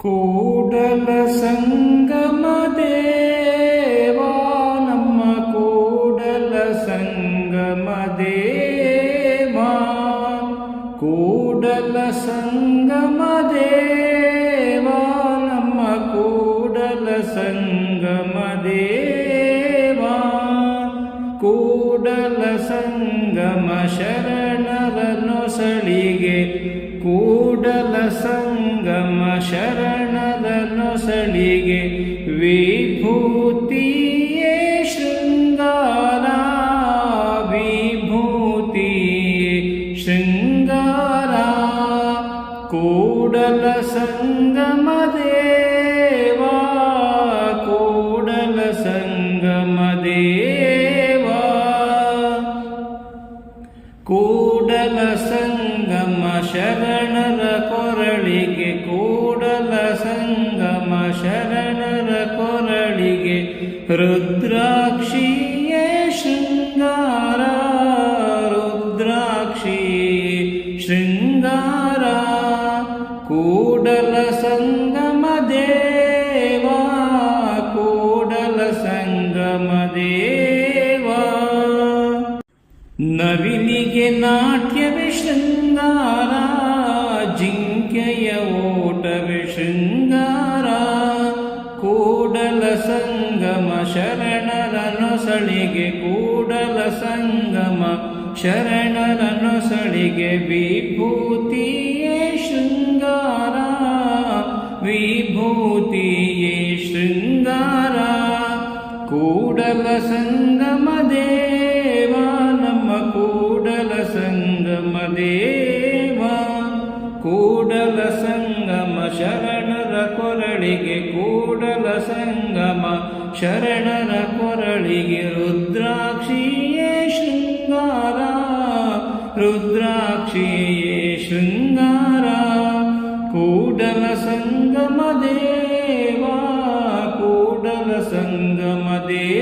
ಕೂಡಲ ಸಂಗಮ ದೇವಾ ನಮ್ಮ ಕೂಡಲ ಸಂಗಮ ದೇವಾ ಕೂಡಲ ಸಂಗಮ ದೇವಾ ನಮ್ಮ ಕೂಡಲ ಸಂಗಮ ದೇವಾ ಕೂಡಲ ಸಂಗಮ ಶರಣರ ನೊಸಳಿಗೆ ಕೂಡಲ ಸಂಗಮ ಶರಣರ ನೊಸಳಿಗೆ ವಿಭೂತಿಯೇ ಶೃಂಗಾರ ವಿಭೂತಿಯೇ ಶೃಂಗಾರ ಕೂಡಲ ಸಂಗಮ ದೇವಾ ಕೂಡಲ ಸಂಗಮ ದೇವಾ ಕೂಡಲ ಸಂಗಮ ಶರಣರ ಕೊರಳಿಗೆ ಕೂಡಲ ಸಂಗಮ ಶರಣರ ಕೊರಳಿಗೆ ರುದ್ರಾಕ್ಷಿಯೇ ಶೃಂಗಾರ ರುದ್ರಾಕ್ಷಿಯೇ ಶೃಂಗಾರ ಕೂಡಲ ಸಂಗಮ ದೇವಾ ಕೂಡಲ ಸಂಗಮ ದೇವಾ ನವಿಲಿಗೆ ನಾಟ್ಯವೇ ಶೃಂಗಾರ ಜಿಂಕೆಯ ಓಟವೇ ಶೃಂಗಾರ ಕೂಡಲ ಸಂಗಮ ಶರಣರ ನೊಸಳಿಗೆ ಕೂಡಲ ಸಂಗಮ ಶರಣರ ನೊಸಳಿಗೆ ವಿಭೂತಿಯೇ ಶೃಂಗಾರ ವಿಭೂತಿಯೇ ಶೃಂಗಾರ ಕೂಡಲ ಸಂಗಮ ದೇವಾ ನಮ್ಮ ಕೂಡಲ ಸಂಗಮ ದೇವಾ ಕೂಡಲ ಸಂಗಮ ಶರಣರ ಕೊರಳಿಗೆ ಕೂಡಲ ಸಂಗಮ ಶರಣರ ಕೊರಳಿಗೆ ರುದ್ರಾಕ್ಷಿಯೇ ಶೃಂಗಾರ ರುದ್ರಾಕ್ಷಿಯೇ ಶೃಂಗಾರ ಕೂಡಲ ಸಂಗಮ ದೇವಾ ಕೂಡಲ ಸಂಗಮ ದೇವಾ